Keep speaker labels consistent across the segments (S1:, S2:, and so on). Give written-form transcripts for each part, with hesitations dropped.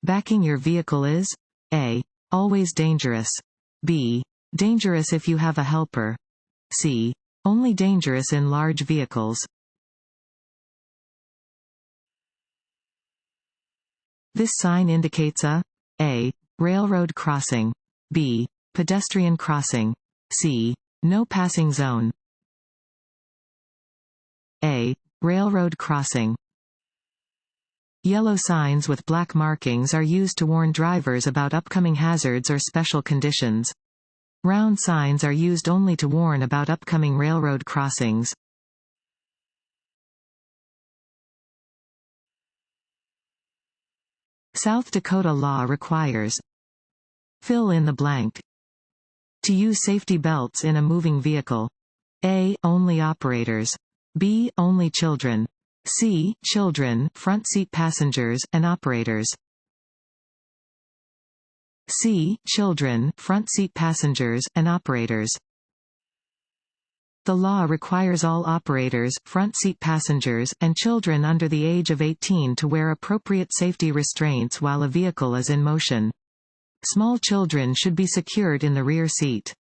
S1: Backing your vehicle is A. Always dangerous. B. Dangerous if you have a helper. C. Only dangerous in large vehicles. This sign indicates A. Railroad crossing. B. Pedestrian crossing. C. No passing zone. A. Railroad crossing. Yellow signs with black markings are used to warn drivers about upcoming hazards or special conditions. Round signs are used only to warn about upcoming railroad crossings. South Dakota law requires. Fill in the blank. To use safety belts in a moving vehicle. A. Only operators. B. Only children. C. Children, front seat passengers, and operators. C. Children, front seat passengers, and operators. The law requires all operators, front seat passengers, and children under the age of 18 to wear appropriate safety restraints while a vehicle is in motion. Small children should be secured in the rear seat.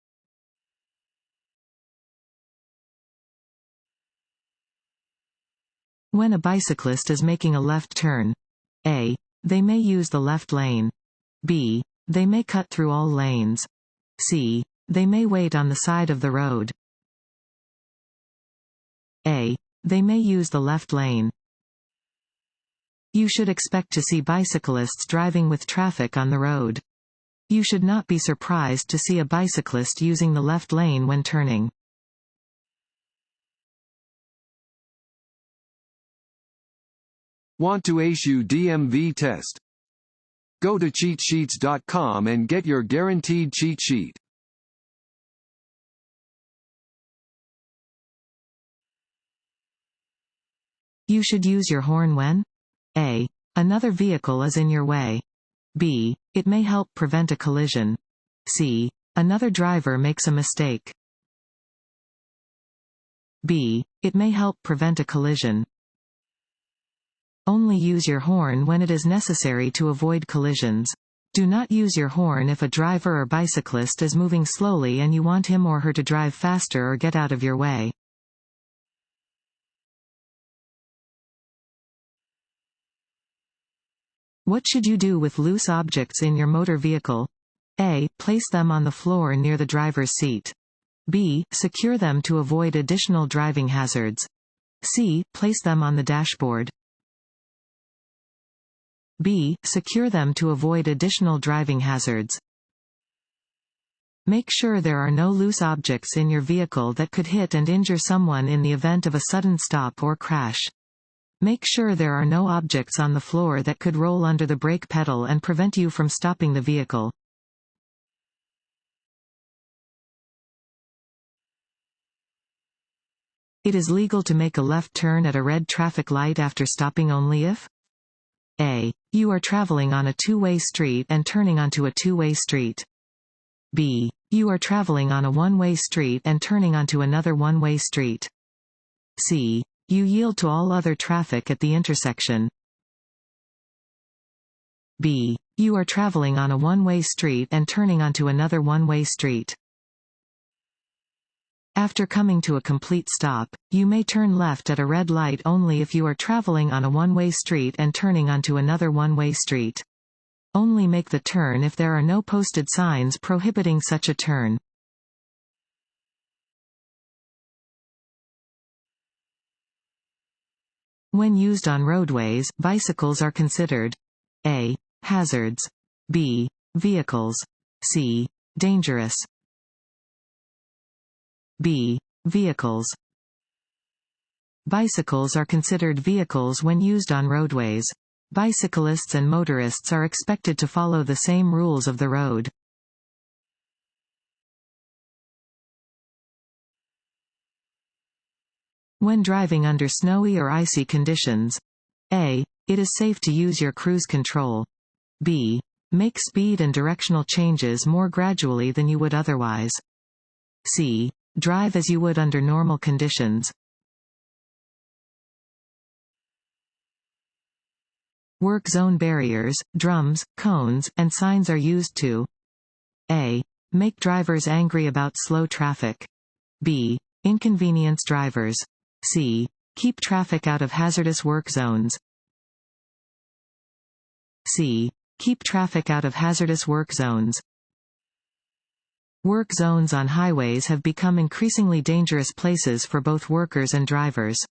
S1: When a bicyclist is making a left turn. A. They may use the left lane. B. They may cut through all lanes. C. They may wait on the side of the road. A. They may use the left lane. You should expect to see bicyclists driving with traffic on the road. You should not be surprised to see a bicyclist using the left lane when turning.
S2: Want to ace your DMV test? Go to cheatsheets.com and get your guaranteed cheat sheet.
S1: You should use your horn when A. Another vehicle is in your way. B. It may help prevent a collision. C. Another driver makes a mistake. B. It may help prevent a collision. Only use your horn when it is necessary to avoid collisions. Do not use your horn if a driver or bicyclist is moving slowly and you want him or her to drive faster or get out of your way. What should you do with loose objects in your motor vehicle? A. Place them on the floor near the driver's seat. B. Secure them to avoid additional driving hazards. C. Place them on the dashboard. B. Secure them to avoid additional driving hazards. Make sure there are no loose objects in your vehicle that could hit and injure someone in the event of a sudden stop or crash. Make sure there are no objects on the floor that could roll under the brake pedal and prevent you from stopping the vehicle. It is legal to make a left turn at a red traffic light after stopping only if A. You are traveling on a two-way street and turning onto a two-way street. B. You are traveling on a one-way street and turning onto another one-way street. C. You yield to all other traffic at the intersection. B. You are traveling on a one-way street and turning onto another one-way street. After coming to a complete stop, you may turn left at a red light only if you are traveling on a one-way street and turning onto another one-way street. Only make the turn if there are no posted signs prohibiting such a turn. When used on roadways, bicycles are considered A. Hazards. B. Vehicles. C. Dangerous. B. Vehicles. Bicycles are considered vehicles when used on roadways. Bicyclists and motorists are expected to follow the same rules of the road. When driving under snowy or icy conditions. A. It is safe to use your cruise control. B. Make speed and directional changes more gradually than you would otherwise. C. Drive as you would under normal conditions. Work zone barriers, drums, cones, and signs are used to A. Make drivers angry about slow traffic. B. Inconvenience drivers. C. Keep traffic out of hazardous work zones. C. Keep traffic out of hazardous work zones. Work zones on highways have become increasingly dangerous places for both workers and drivers.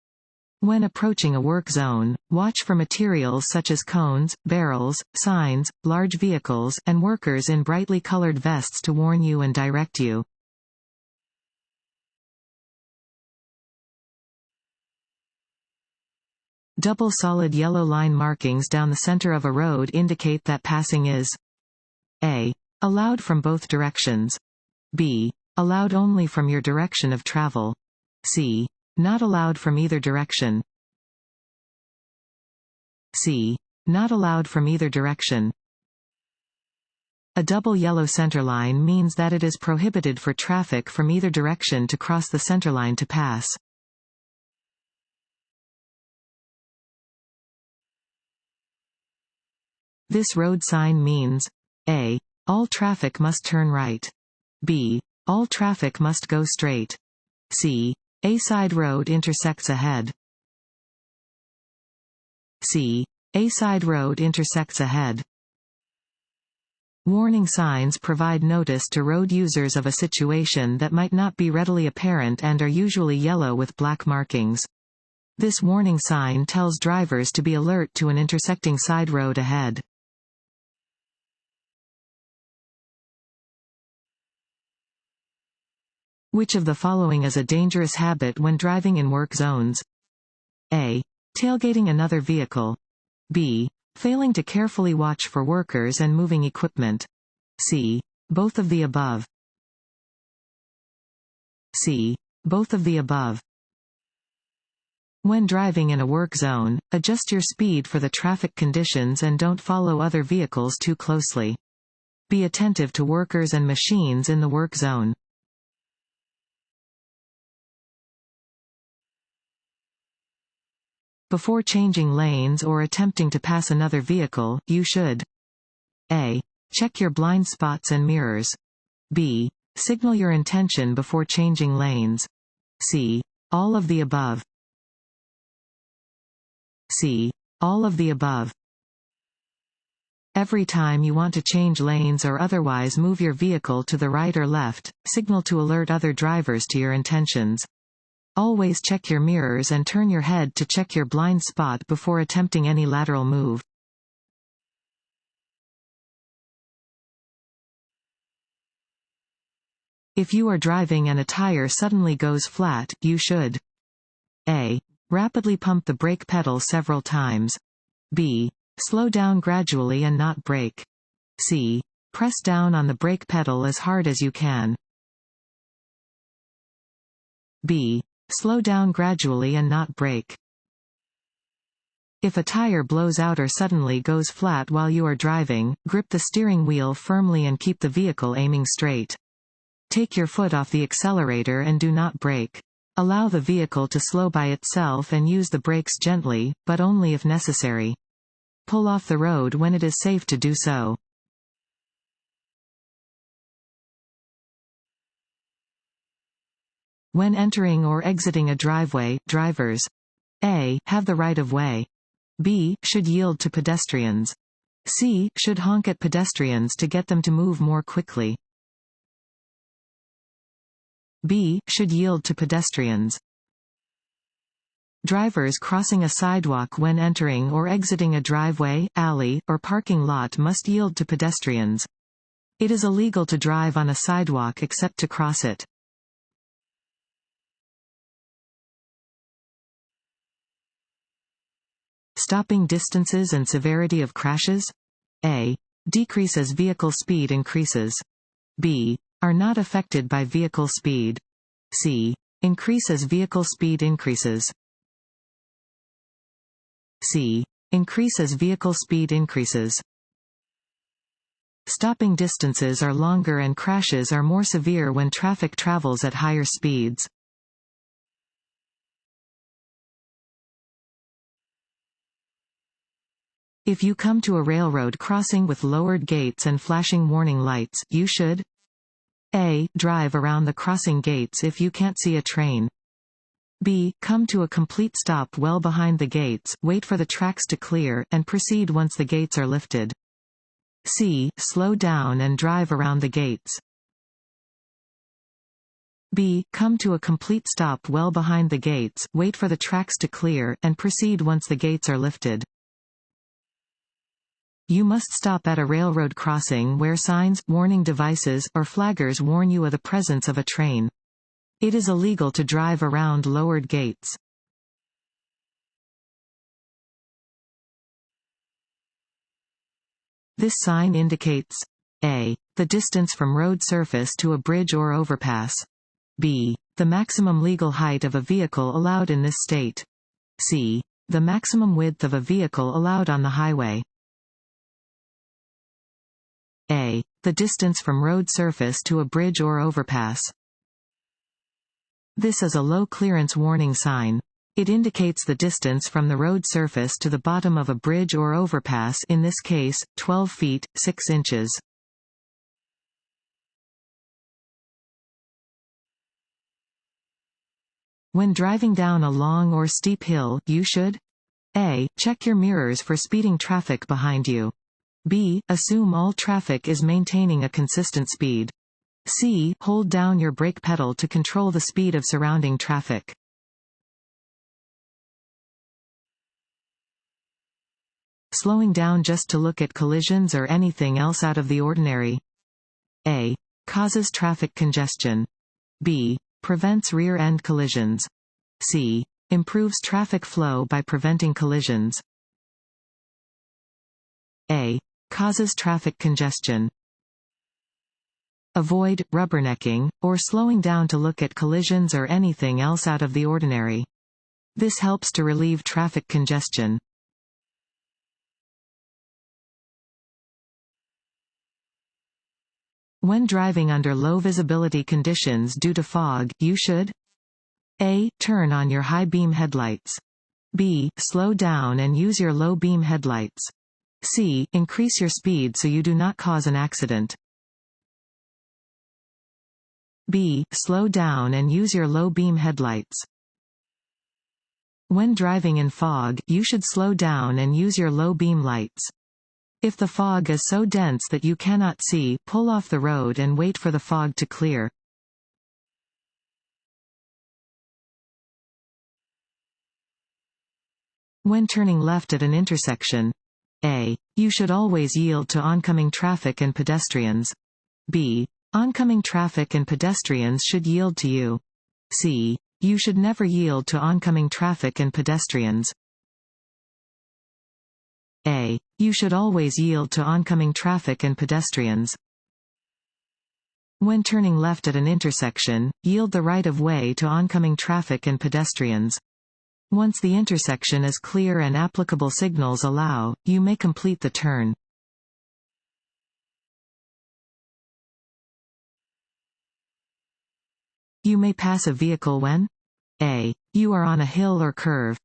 S1: When approaching a work zone, watch for materials such as cones, barrels, signs, large vehicles, and workers in brightly colored vests to warn you and direct you. Double solid yellow line markings down the center of a road indicate that passing is A. Allowed from both directions. B. Allowed only from your direction of travel. C. Not allowed from either direction. C. Not allowed from either direction. A double yellow centerline means that it is prohibited for traffic from either direction to cross the centerline to pass. This road sign means A. All traffic must turn right. B. All traffic must go straight. C. A side road intersects ahead. C. A side road intersects ahead. Warning signs provide notice to road users of a situation that might not be readily apparent and are usually yellow with black markings. This warning sign tells drivers to be alert to an intersecting side road ahead. Which of the following is a dangerous habit when driving in work zones? A. Tailgating another vehicle. B. Failing to carefully watch for workers and moving equipment. C. Both of the above. C. Both of the above. When driving in a work zone, adjust your speed for the traffic conditions and don't follow other vehicles too closely. Be attentive to workers and machines in the work zone. Before changing lanes or attempting to pass another vehicle, you should A. Check your blind spots and mirrors. B. Signal your intention before changing lanes. C. All of the above. C. All of the above. Every time you want to change lanes or otherwise move your vehicle to the right or left, signal to alert other drivers to your intentions. Always check your mirrors and turn your head to check your blind spot before attempting any lateral move. If you are driving and a tire suddenly goes flat, you should A. Rapidly pump the brake pedal several times. B. Slow down gradually and not brake. C. Press down on the brake pedal as hard as you can. B. Slow down gradually and not brake. If a tire blows out or suddenly goes flat while you are driving, grip the steering wheel firmly and keep the vehicle aiming straight. Take your foot off the accelerator and do not brake. Allow the vehicle to slow by itself and use the brakes gently, but only if necessary. Pull off the road when it is safe to do so. When entering or exiting a driveway, drivers A. Have the right of way. B. Should yield to pedestrians. C. Should honk at pedestrians to get them to move more quickly. B. Should yield to pedestrians. Drivers crossing a sidewalk when entering or exiting a driveway, alley, or parking lot must yield to pedestrians. It is illegal to drive on a sidewalk except to cross it. Stopping distances and severity of crashes? A. Decrease as vehicle speed increases. B. Are not affected by vehicle speed. C. Increase as vehicle speed increases. C. Increase as vehicle speed increases. Stopping distances are longer and crashes are more severe when traffic travels at higher speeds. If you come to a railroad crossing with lowered gates and flashing warning lights, you should A. Drive around the crossing gates if you can't see a train. B. Come to a complete stop well behind the gates, wait for the tracks to clear, and proceed once the gates are lifted. C. Slow down and drive around the gates. B. Come to a complete stop well behind the gates, wait for the tracks to clear, and proceed once the gates are lifted. You must stop at a railroad crossing where signs, warning devices, or flaggers warn you of the presence of a train. It is illegal to drive around lowered gates. This sign indicates A. The distance from road surface to a bridge or overpass. B. The maximum legal height of a vehicle allowed in this state. C. The maximum width of a vehicle allowed on the highway. A. The distance from road surface to a bridge or overpass. This is a low clearance warning sign. It indicates the distance from the road surface to the bottom of a bridge or overpass, in this case, 12 feet, 6 inches. When driving down a long or steep hill, you should A. Check your mirrors for speeding traffic behind you. B. Assume all traffic is maintaining a consistent speed. C. Hold down your brake pedal to control the speed of surrounding traffic. Slowing down just to look at collisions or anything else out of the ordinary. A. Causes traffic congestion. B. Prevents rear-end collisions. C. Improves traffic flow by preventing collisions. A. Causes traffic congestion. Avoid rubbernecking, or slowing down to look at collisions or anything else out of the ordinary. This helps to relieve traffic congestion. When driving under low visibility conditions due to fog, you should A. Turn on your high beam headlights. B. Slow down and use your low beam headlights. C. Increase your speed so you do not cause an accident. B. Slow down and use your low beam headlights. When driving in fog, you should slow down and use your low beam lights. If the fog is so dense that you cannot see, pull off the road and wait for the fog to clear. When turning left at an intersection, A. You should always yield to oncoming traffic and pedestrians. B. Oncoming traffic and pedestrians should yield to you. C. You should never yield to oncoming traffic and pedestrians. A. You should always yield to oncoming traffic and pedestrians. When turning left at an intersection, yield the right-of-way to oncoming traffic and pedestrians. Once the intersection is clear and applicable signals allow, you may complete the turn. You may pass a vehicle when A. You are on a hill or curve.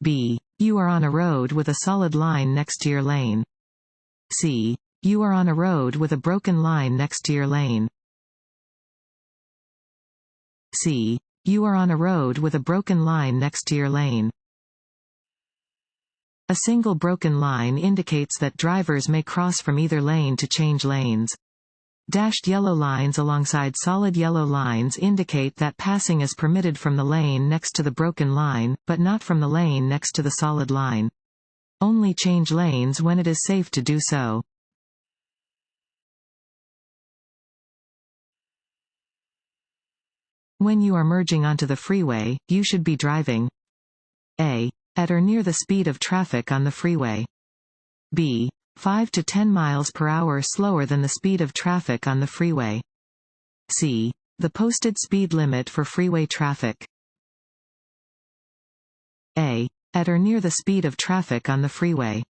S1: B. You are on a road with a solid line next to your lane. C. You are on a road with a broken line next to your lane. C. You are on a road with a broken line next to your lane. A single broken line indicates that drivers may cross from either lane to change lanes. Dashed yellow lines alongside solid yellow lines indicate that passing is permitted from the lane next to the broken line, but not from the lane next to the solid line. Only change lanes when it is safe to do so. When you are merging onto the freeway, you should be driving A. At or near the speed of traffic on the freeway. B. 5 to 10 miles per hour slower than the speed of traffic on the freeway. C. The posted speed limit for freeway traffic. A. At or near the speed of traffic on the freeway.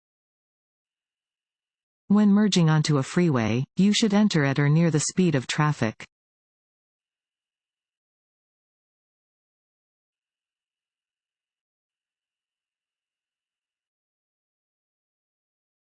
S1: When merging onto a freeway, you should enter at or near the speed of traffic.